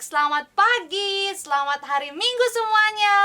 selamat pagi, selamat hari Minggu semuanya.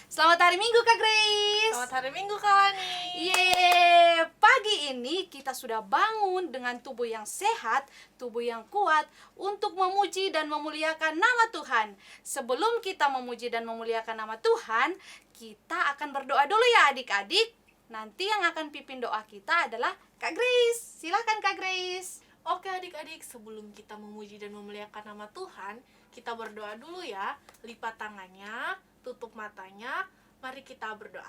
Selamat hari Minggu Kak Grace. Selamat hari Minggu Kak Lani. Yeay, pagi ini kita sudah bangun dengan tubuh yang sehat, tubuh yang kuat untuk memuji dan memuliakan nama Tuhan. Sebelum kita memuji dan memuliakan nama Tuhan, kita akan berdoa dulu ya adik-adik. Nanti yang akan pimpin doa kita adalah Kak Grace. Silakan Kak Grace. Oke adik-adik, sebelum kita memuji dan memuliakan nama Tuhan, kita berdoa dulu ya. Lipat tangannya, tutup matanya, mari kita berdoa.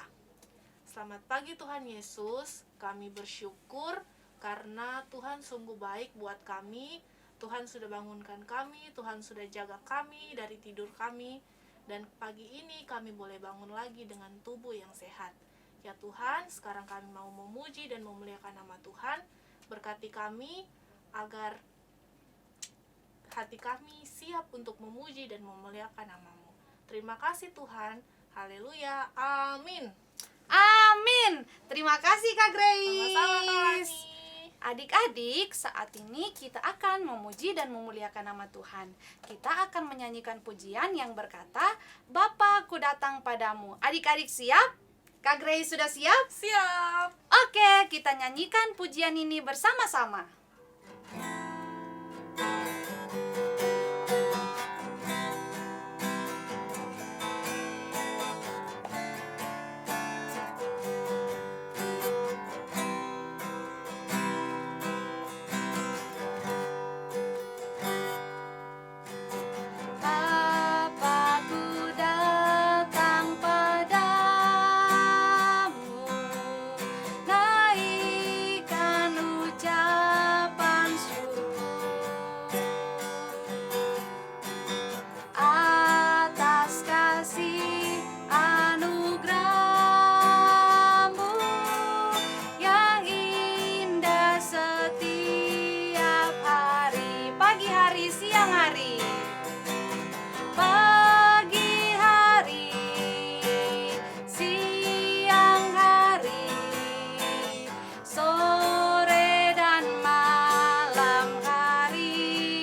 Selamat pagi Tuhan Yesus, kami bersyukur karena Tuhan sungguh baik buat kami. Tuhan sudah bangunkan kami, Tuhan sudah jaga kami dari tidur kami. Dan pagi ini kami boleh bangun lagi dengan tubuh yang sehat. Ya Tuhan, sekarang kami mau memuji dan memuliakan nama Tuhan. Berkati kami agar hati kami siap untuk memuji dan memuliakan nama-Mu. Terima kasih Tuhan. Haleluya. Amin. Amin. Terima kasih Kak Grace. Sama-sama Kak Lani. Adik-adik, saat ini kita akan memuji dan memuliakan nama Tuhan. Kita akan menyanyikan pujian yang berkata, Bapa, ku datang padamu. Adik-adik siap? Kak Grace sudah siap? Siap. Oke, kita nyanyikan pujian ini bersama-sama. Bapa-Ku datang padamu, naikkan ucapan syukur atas kasih anugerah-Mu yang indah setiap hari, pagi hari, siang hari. Pagi hari, siang hari, sore dan malam hari,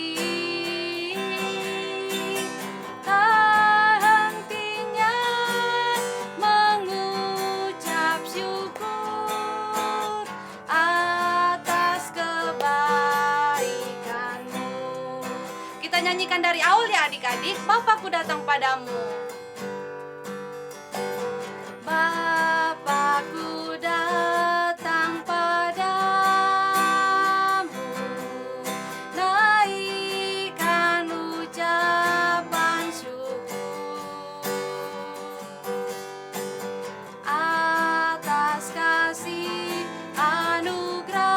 tak hentinya mengucap syukur atas kebaikan-Mu. Kita nyanyikan dari awal ya adik-adik. Bapa-Ku datang padamu. Bapa-Ku datang padamu, naikkan ucapan syukur atas kasih anugerah-Mu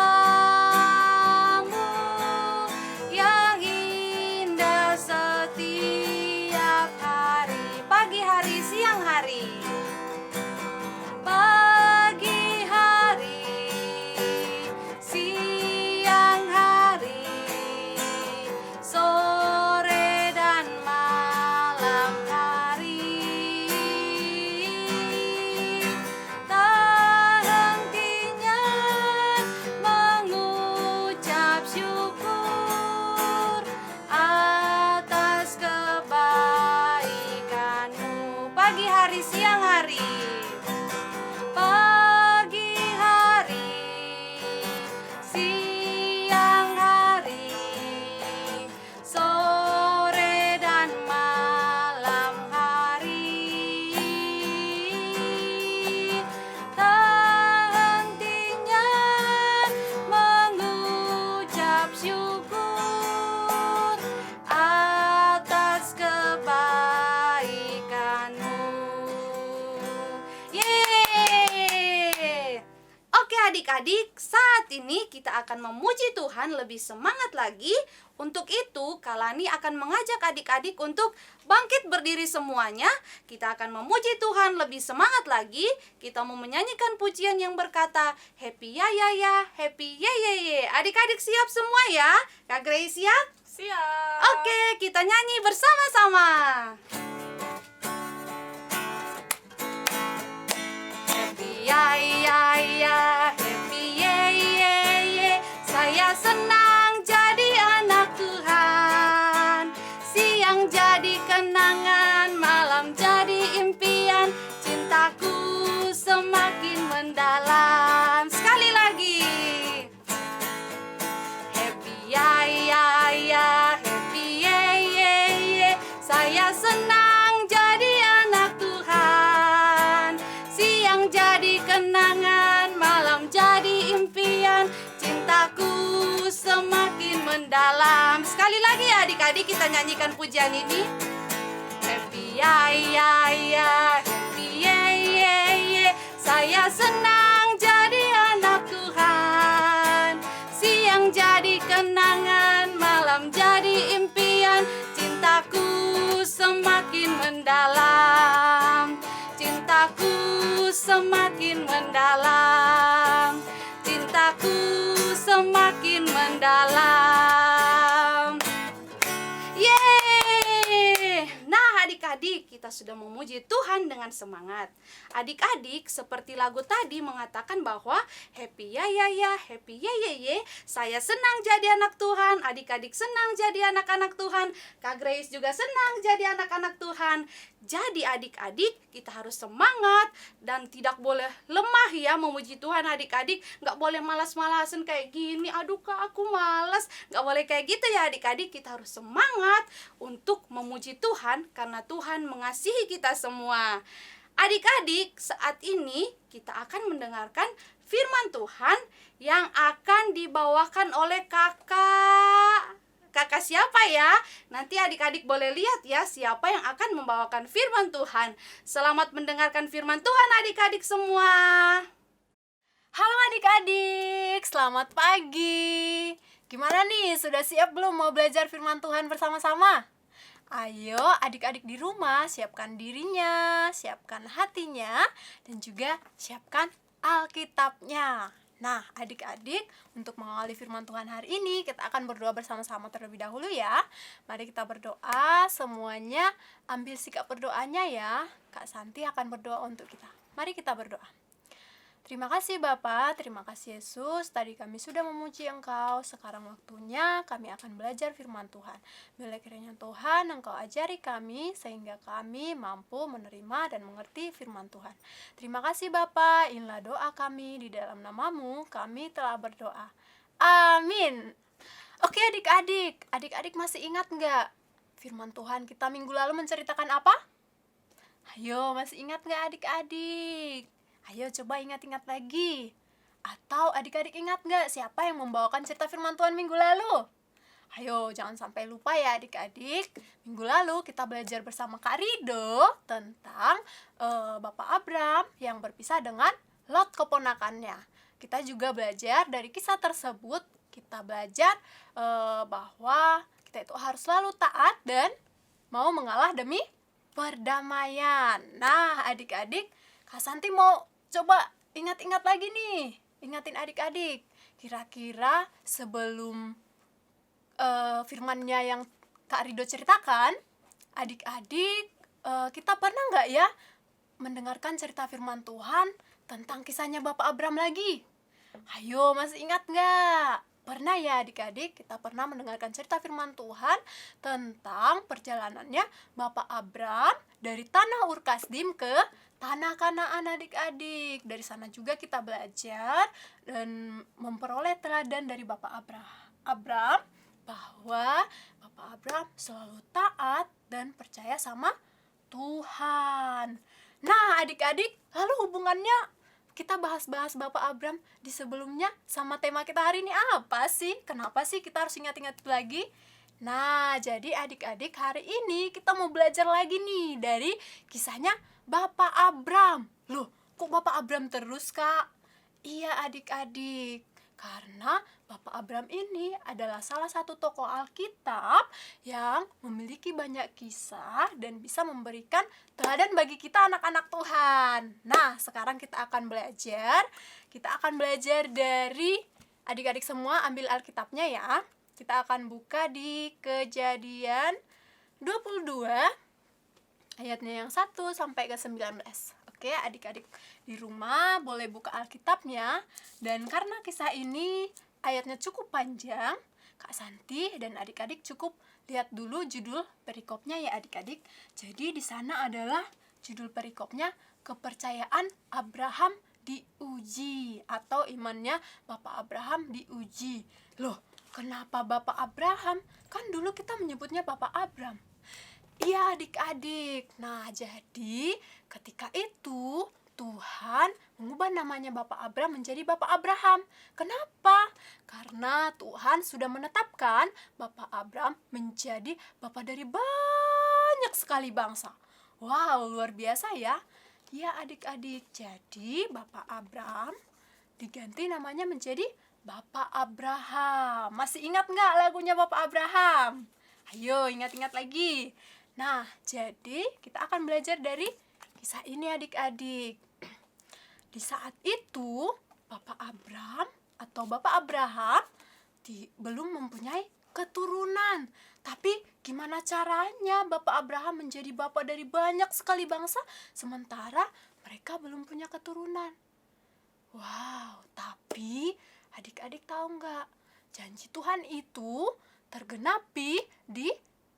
yang indah setiap hari, pagi hari, siang hari. Pagi hari, siang hari, sore dan malam hari, tak hentinya mengucap syukur atas kebaikan-Mu. Pagi hari, siang hari, pagi hari, siang hari, sore dan malam hari, tak hentinya mengucap syukur atas kebaikan-Mu. Yeay! Oke adik-adik, saat ini kita akan memuji Tuhan lebih semangat lagi. Untuk itu, Kalani akan mengajak adik-adik untuk bangkit berdiri semuanya. Kita akan memuji Tuhan lebih semangat lagi. Kita mau menyanyikan pujian yang berkata, Happy ya ya ya, happy ye ye ye. Adik-adik siap semua ya? Kak Grace siap? Siap. Oke, kita nyanyi bersama-sama. Happy ya ya ya, happy ye ye ye. Saya senang jadi anak Tuhan. Siang mendalam. Sekali lagi ya adik-adik, kita nyanyikan pujian ini. Happy ya ya ya, happy ye ye ye. Saya senang jadi anak Tuhan. Siang jadi kenangan, malam jadi impian. Cintaku semakin mendalam. Cintaku semakin mendalam. Cintaku semakin mendalam. Yeay! Nah adik-adik, kita sudah memuji Tuhan dengan semangat. Adik-adik, seperti lagu tadi mengatakan bahwa happy ya ya ya, happy ye ye ye. Saya senang jadi anak Tuhan. Adik-adik senang jadi anak-anak Tuhan. Kak Grace juga senang jadi anak-anak Tuhan. Jadi adik-adik, kita harus semangat dan tidak boleh lemah ya memuji Tuhan adik-adik. Nggak boleh malas-malasan kayak gini. Aduh Kak, aku malas. Nggak boleh kayak gitu ya adik-adik. Kita harus semangat untuk memuji Tuhan karena Tuhan mengasihi kita semua. Adik-adik, saat ini kita akan mendengarkan firman Tuhan yang akan dibawakan oleh kakak. Kakak siapa ya? Nanti adik-adik boleh lihat ya siapa yang akan membawakan firman Tuhan. Selamat mendengarkan firman Tuhan adik-adik semua. Halo adik-adik, selamat pagi. Gimana nih, sudah siap belum mau belajar firman Tuhan bersama-sama? Ayo adik-adik di rumah, siapkan dirinya, siapkan hatinya, dan juga siapkan Alkitabnya. Nah, adik-adik, untuk mengawali firman Tuhan hari ini, kita akan berdoa bersama-sama terlebih dahulu ya. Mari kita berdoa, semuanya ambil sikap berdoanya ya. Kak Santi akan berdoa untuk kita. Mari kita berdoa. Terima kasih Bapa, terima kasih Yesus. Tadi kami sudah memuji Engkau, sekarang waktunya kami akan belajar firman Tuhan. Bila kiranya Tuhan Engkau ajari kami, sehingga kami mampu menerima dan mengerti firman Tuhan. Terima kasih Bapa, inilah doa kami, di dalam nama-Mu kami telah berdoa. Amin. Oke adik-adik, adik-adik masih ingat nggak firman Tuhan kita minggu lalu menceritakan apa? Ayo, masih ingat nggak adik-adik? Ayo coba ingat-ingat lagi. Atau adik-adik ingat nggak siapa yang membawakan cerita firman Tuhan minggu lalu? Ayo jangan sampai lupa ya adik-adik. Minggu lalu kita belajar bersama Kak Rido tentang Bapak Abram yang berpisah dengan Lot keponakannya. Kita juga belajar dari kisah tersebut. Kita belajar bahwa kita itu harus selalu taat dan mau mengalah demi perdamaian. Nah adik-adik, Kak Santi mau coba ingat-ingat lagi nih, ingatin adik-adik. Kira-kira sebelum firmannya yang Kak Rido ceritakan, adik-adik kita pernah nggak ya mendengarkan cerita firman Tuhan tentang kisahnya Bapak Abram lagi? Ayo, masih ingat nggak? Pernah ya adik-adik, kita pernah mendengarkan cerita firman Tuhan tentang perjalanannya Bapak Abram dari tanah Ur Kasdim ke tanah Kanaan adik-adik. Dari sana juga kita belajar dan memperoleh teladan dari Bapak Abram bahwa Bapak Abram selalu taat dan percaya sama Tuhan. Nah adik-adik, lalu hubungannya kita bahas-bahas Bapak Abram di sebelumnya sama tema kita hari ini apa sih? Kenapa sih kita harus ingat-ingat lagi? Nah, jadi adik-adik hari ini kita mau belajar lagi nih dari kisahnya Bapak Abram. Loh, kok Bapak Abram terus, Kak? Iya adik-adik, karena Bapak Abram ini adalah salah satu tokoh Alkitab yang memiliki banyak kisah dan bisa memberikan teladan bagi kita anak-anak Tuhan. Nah, sekarang kita akan belajar. Kita akan belajar dari adik-adik semua ambil Alkitabnya ya. Kita akan buka di Kejadian 22 ayatnya yang 1 sampai ke 19. Oke, adik-adik di rumah boleh buka Alkitabnya. Dan karena kisah ini ayatnya cukup panjang, Kak Santi dan adik-adik cukup lihat dulu judul perikopnya ya adik-adik. Jadi di sana adalah judul perikopnya kepercayaan Abraham diuji atau imannya Bapak Abraham diuji. Loh, kenapa Bapak Abraham? Kan dulu kita menyebutnya Bapak Abram. Iya adik-adik. Nah jadi ketika itu Tuhan mengubah namanya Bapak Abram menjadi Bapak Abraham. Kenapa? Karena Tuhan sudah menetapkan Bapak Abram menjadi bapak dari banyak sekali bangsa. Wow, luar biasa ya. Ya adik-adik, jadi Bapak Abram diganti namanya menjadi Bapak Abraham. Masih ingat nggak lagunya Bapak Abraham? Ayo ingat-ingat lagi. Nah, jadi kita akan belajar dari kisah ini adik-adik. Di saat itu, Bapak Abram atau Bapak Abraham belum mempunyai keturunan. Tapi gimana caranya Bapak Abraham menjadi bapak dari banyak sekali bangsa sementara mereka belum punya keturunan? Wow, tapi adik-adik tahu nggak? Janji Tuhan itu tergenapi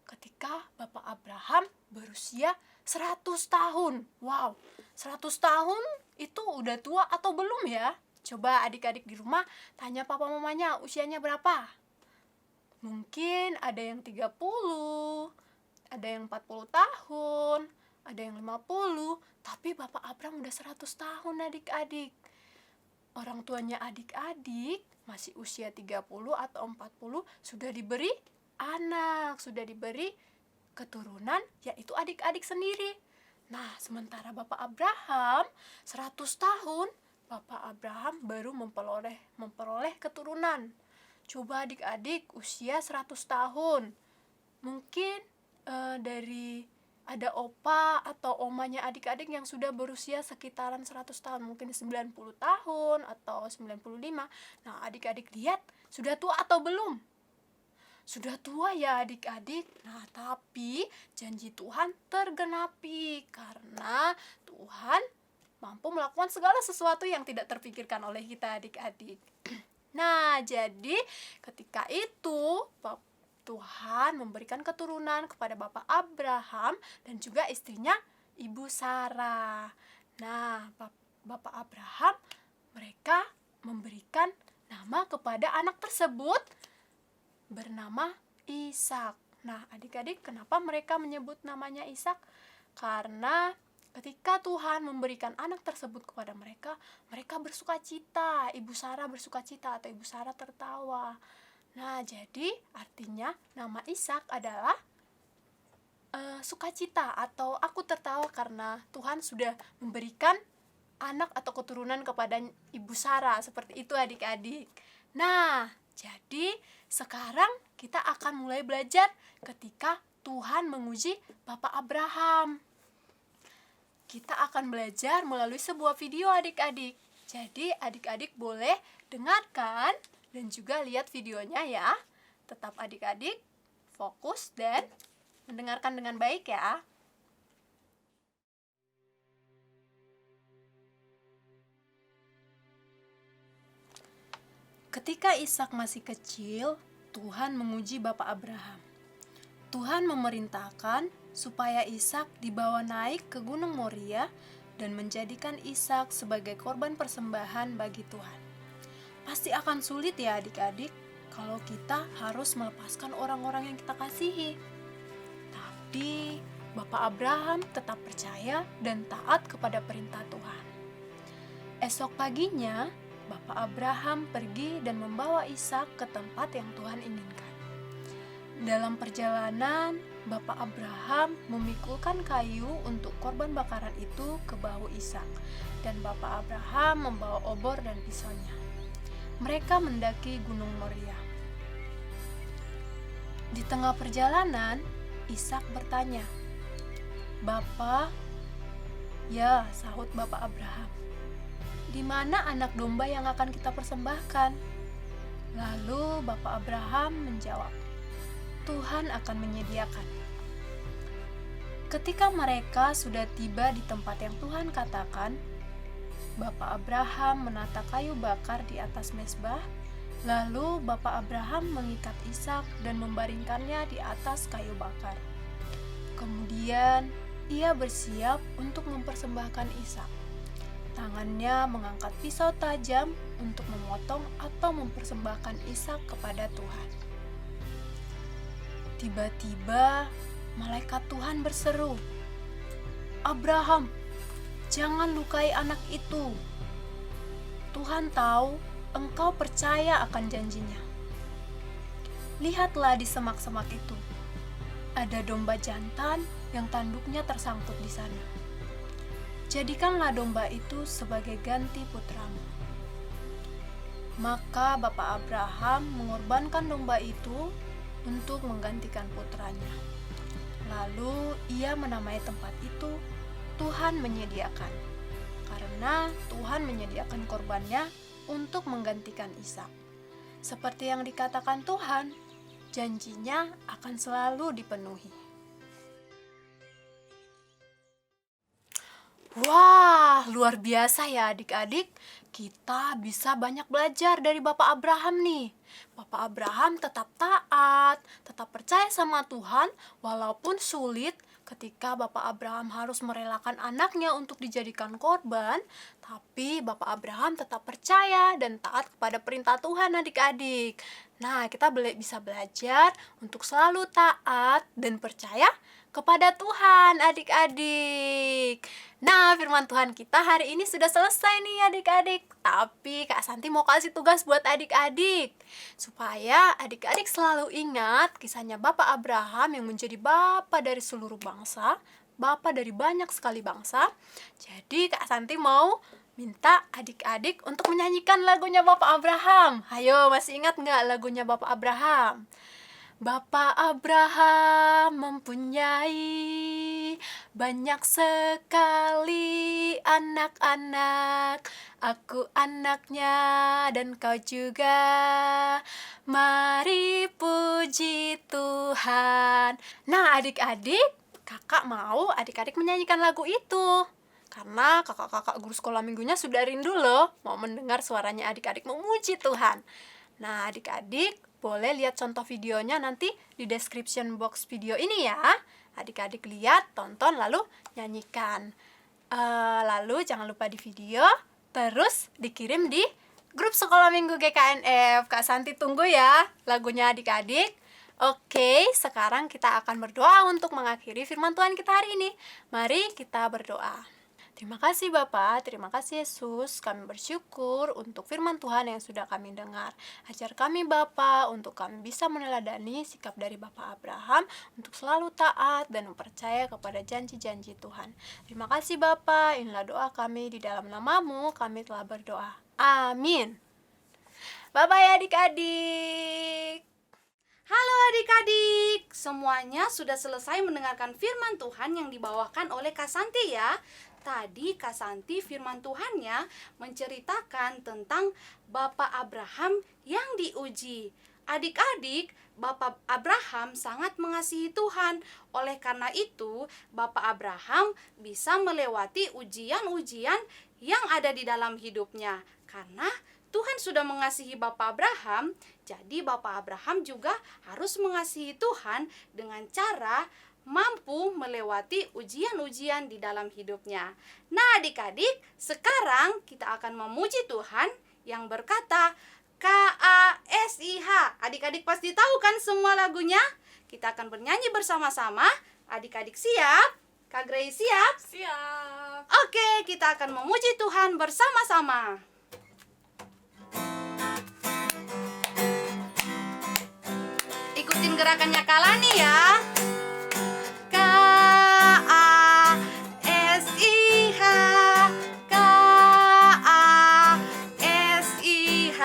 ketika Bapak Abraham berusia 100 tahun. Wow, 100 tahun itu udah tua atau belum ya? Coba adik-adik di rumah tanya papa mamanya usianya berapa? Mungkin ada yang 30, ada yang 40 tahun, ada yang 50, tapi Bapak Abram udah 100 tahun adik-adik. Orang tuanya adik-adik masih usia 30 atau 40 sudah diberi anak, sudah diberi keturunan, yaitu adik-adik sendiri. Nah, sementara Bapak Abraham 100 tahun, Bapak Abraham baru memperoleh keturunan. Coba adik-adik usia 100 tahun. Mungkin dari ada opa atau omanya adik-adik yang sudah berusia sekitaran 100 tahun, mungkin 90 tahun atau 95. Nah, adik-adik lihat sudah tua atau belum? Sudah tua ya adik-adik. Nah, tapi janji Tuhan tergenapi karena Tuhan mampu melakukan segala sesuatu yang tidak terpikirkan oleh kita adik-adik. Nah, jadi ketika itu Tuhan memberikan keturunan kepada Bapak Abraham dan juga istrinya Ibu Sarah. Nah, Bapak Abraham mereka memberikan nama kepada anak tersebut bernama Ishak. Nah, adik-adik, kenapa mereka menyebut namanya Ishak? Karena ketika Tuhan memberikan anak tersebut kepada mereka, mereka bersukacita. Ibu Sarah bersukacita atau Ibu Sarah tertawa. Nah, jadi artinya nama Ishak adalah sukacita atau aku tertawa karena Tuhan sudah memberikan anak atau keturunan kepada Ibu Sarah. Seperti itu adik-adik. Nah, jadi sekarang kita akan mulai belajar ketika Tuhan menguji Bapak Abraham. Kita akan belajar melalui sebuah video adik-adik. Jadi adik-adik boleh dengarkan dan juga lihat videonya ya. Tetap adik-adik fokus dan mendengarkan dengan baik ya. Ketika Ishak masih kecil, Tuhan menguji Bapak Abraham. Tuhan memerintahkan supaya Ishak dibawa naik ke Gunung Moria dan menjadikan Ishak sebagai korban persembahan bagi Tuhan. Pasti akan sulit ya adik-adik kalau kita harus melepaskan orang-orang yang kita kasihi. Tapi Bapak Abraham tetap percaya dan taat kepada perintah Tuhan. Esok paginya, Bapak Abraham pergi dan membawa Ishak ke tempat yang Tuhan inginkan. Dalam perjalanan, Bapak Abraham memikulkan kayu untuk korban bakaran itu ke bahu Ishak, dan Bapak Abraham membawa obor dan pisaunya. Mereka mendaki Gunung Moria. Di tengah perjalanan, Ishak bertanya, "Bapak?" "Ya," sahut Bapak Abraham. "Di mana anak domba yang akan kita persembahkan?" Lalu Bapak Abraham menjawab, "Tuhan akan menyediakan." Ketika mereka sudah tiba di tempat yang Tuhan katakan, Bapak Abraham menata kayu bakar di atas mezbah, lalu Bapak Abraham mengikat Ishak dan membaringkannya di atas kayu bakar. Kemudian ia bersiap untuk mempersembahkan Ishak. Tangannya mengangkat pisau tajam untuk memotong atau mempersembahkan Ishak kepada Tuhan. Tiba-tiba malaikat Tuhan berseru, "Abraham!" Jangan lukai anak itu. Tuhan tahu engkau percaya akan janjinya. Lihatlah di semak-semak itu. Ada domba jantan yang tanduknya tersangkut di sana. Jadikanlah domba itu sebagai ganti putramu. Maka Bapak Abraham mengorbankan domba itu untuk menggantikan putranya. Lalu ia menamai tempat itu Tuhan menyediakan, karena Tuhan menyediakan korbannya untuk menggantikan Ishak. Seperti yang dikatakan Tuhan, janjinya akan selalu dipenuhi. Wah, luar biasa ya adik-adik. Kita bisa banyak belajar dari Bapak Abraham nih. Bapak Abraham tetap taat, tetap percaya sama Tuhan, walaupun sulit ketika Bapak Abraham harus merelakan anaknya untuk dijadikan korban, tapi Bapak Abraham tetap percaya dan taat kepada perintah Tuhan adik-adik. Nah, kita bisa belajar untuk selalu taat dan percaya kepada Tuhan adik-adik. Nah, firman Tuhan kita hari ini sudah selesai nih adik-adik. Tapi Kak Santi mau kasih tugas buat adik-adik, supaya adik-adik selalu ingat kisahnya Bapak Abraham yang menjadi Bapak dari seluruh bangsa, Bapak dari banyak sekali bangsa. Jadi Kak Santi mau minta adik-adik untuk menyanyikan lagunya Bapak Abraham. Ayo, masih ingat nggak lagunya Bapak Abraham? Bapak Abraham mempunyai banyak sekali anak-anak. Aku anaknya dan kau juga. Mari puji Tuhan. Nah adik-adik, kakak mau adik-adik menyanyikan lagu itu. Karena kakak-kakak guru sekolah minggunya sudah rindu loh mau mendengar suaranya adik-adik memuji Tuhan. Nah adik-adik boleh lihat contoh videonya nanti di description box video ini ya. Adik-adik lihat, tonton, lalu nyanyikan. Lalu jangan lupa di video, terus dikirim di grup sekolah minggu GKNF. Kak Santi tunggu ya lagunya adik-adik. Oke, sekarang kita akan berdoa untuk mengakhiri firman Tuhan kita hari ini. Mari kita berdoa. Terima kasih Bapak, terima kasih Yesus. Kami bersyukur untuk firman Tuhan yang sudah kami dengar. Ajar kami Bapak untuk kami bisa meneladani sikap dari Bapak Abraham untuk selalu taat dan percaya kepada janji-janji Tuhan. Terima kasih Bapak, inilah doa kami di dalam nama-Mu, kami telah berdoa. Amin. Bye-bye adik-adik. Halo adik-adik, semuanya sudah selesai mendengarkan firman Tuhan yang dibawakan oleh Kak Santi ya. Tadi Kak Santi firman Tuhannya menceritakan tentang Bapak Abraham yang diuji. Adik-adik, Bapak Abraham sangat mengasihi Tuhan. Oleh karena itu, Bapak Abraham bisa melewati ujian-ujian yang ada di dalam hidupnya. Karena Tuhan sudah mengasihi Bapak Abraham, jadi Bapak Abraham juga harus mengasihi Tuhan dengan cara mampu melewati ujian-ujian di dalam hidupnya. Nah adik-adik, sekarang kita akan memuji Tuhan yang berkata KASIH. Adik-adik pasti tahu kan semua lagunya? Kita akan bernyanyi bersama-sama. Adik-adik siap? Kak Grace siap? Siap. Oke, kita akan memuji Tuhan bersama-sama. Ikutin gerakannya Kalani ya. KASIH, KASIH.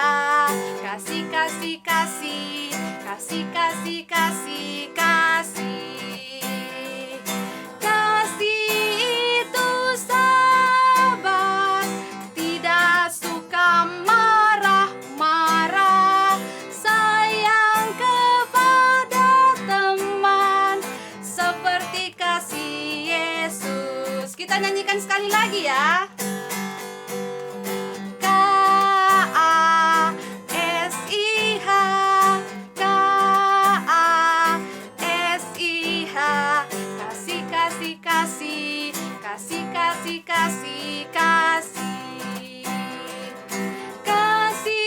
Kasih, kasih, kasih. Kasih, kasih, kasih, kasih. Kasih itu sabar, tidak suka marah-marah, sayang kepada teman, seperti kasih Yesus. Kita nyanyikan sekali lagi ya. KASIH, KASIH. Kasih, kasih, kasih. Kasih, kasih, kasih, kasih. Kasih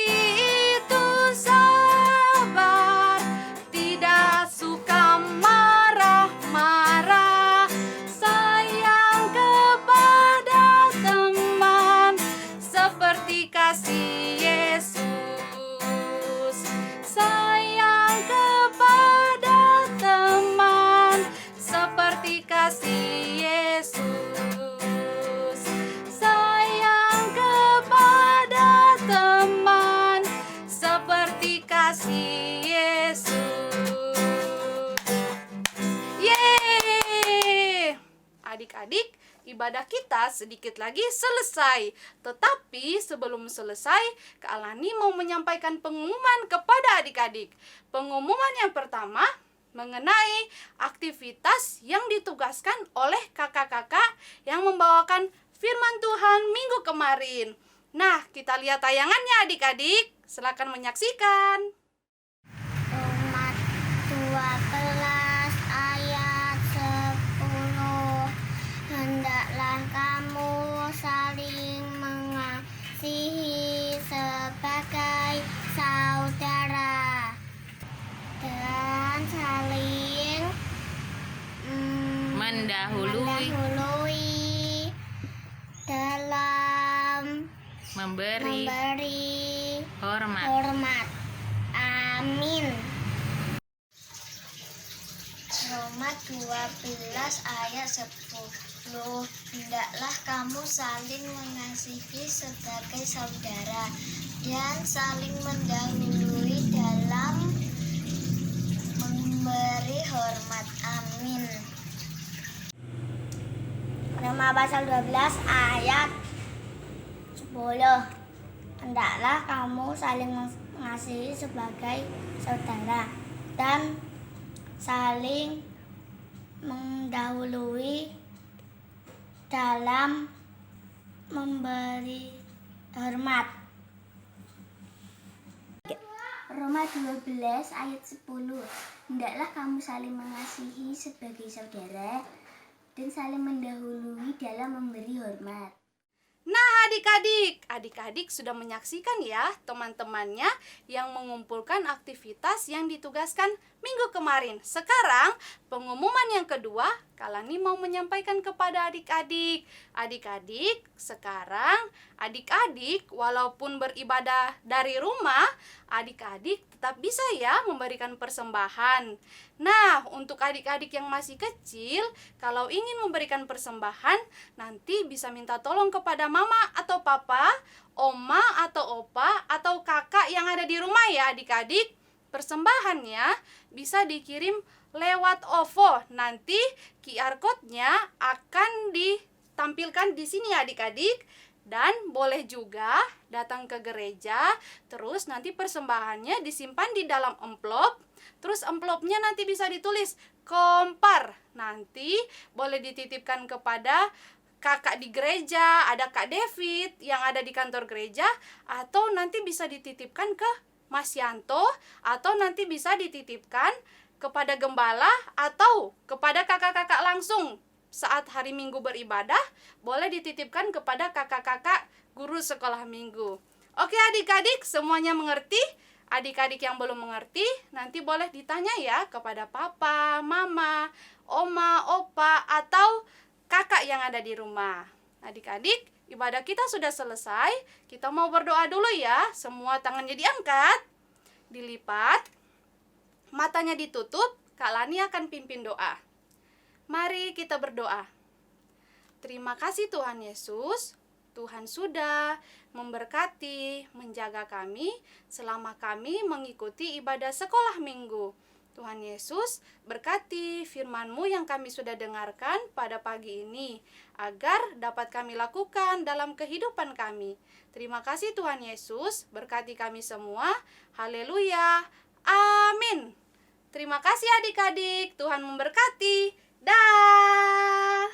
itu sabar, tidak suka marah-marah, sayang kepada ibadah kita sedikit lagi selesai. Tetapi sebelum selesai, Kak Alani mau menyampaikan pengumuman kepada adik-adik. Pengumuman yang pertama mengenai aktivitas yang ditugaskan oleh kakak-kakak yang membawakan firman Tuhan minggu kemarin. Nah, kita lihat tayangannya adik-adik. Silakan menyaksikan. Roma 12 ayat 10. Hendaklah kamu saling mengasihi sebagai saudara dan saling mendahului, dalam memberi hormat. Amin. Roma 12 ayat 10. Hendaklah kamu saling mengasihi sebagai saudara dan saling mendahului dalam memberi hormat. Amin. Roma pasal 12 ayat 10. Hendaklah kamu saling mengasihi sebagai saudara dan saling mendahului dalam memberi hormat. Roma 12 ayat 10. Hendaklah kamu saling mengasihi sebagai saudara dan saling mendahului dalam memberi hormat. Nah adik-adik sudah menyaksikan ya teman-temannya yang mengumpulkan aktivitas yang ditugaskan minggu kemarin. Sekarang pengumuman yang kedua, Kak Lani mau menyampaikan kepada adik-adik. Adik-adik, sekarang adik-adik walaupun beribadah dari rumah, adik-adik tetap bisa ya memberikan persembahan. Nah, untuk adik-adik yang masih kecil, kalau ingin memberikan persembahan, nanti bisa minta tolong kepada mama atau papa, oma atau opa, atau kakak yang ada di rumah ya adik-adik. Persembahannya bisa dikirim lewat OVO. Nanti QR code-nya akan ditampilkan di sini adik-adik. Dan boleh juga datang ke gereja, terus nanti persembahannya disimpan di dalam amplop. Terus amplopnya nanti bisa ditulis Kompar. Nanti boleh dititipkan kepada kakak di gereja, ada Kak David yang ada di kantor gereja, atau nanti bisa dititipkan ke Mas Yanto, atau nanti bisa dititipkan kepada gembala atau kepada kakak-kakak langsung. Saat hari Minggu beribadah, boleh dititipkan kepada kakak-kakak guru sekolah minggu. Oke adik-adik, semuanya mengerti? Adik-adik yang belum mengerti, nanti boleh ditanya ya kepada papa, mama, oma, opa, atau kakak yang ada di rumah. Adik-adik, ibadah kita sudah selesai. Kita mau berdoa dulu ya. Semua tangannya diangkat, dilipat, matanya ditutup. Kak Lani akan pimpin doa. Mari kita berdoa. Terima kasih Tuhan Yesus. Tuhan sudah memberkati, menjaga kami selama kami mengikuti ibadah sekolah minggu. Tuhan Yesus, berkati firman-Mu yang kami sudah dengarkan pada pagi ini, agar dapat kami lakukan dalam kehidupan kami. Terima kasih Tuhan Yesus, berkati kami semua. Haleluya. Amin. Terima kasih adik-adik, Tuhan memberkati. Dah.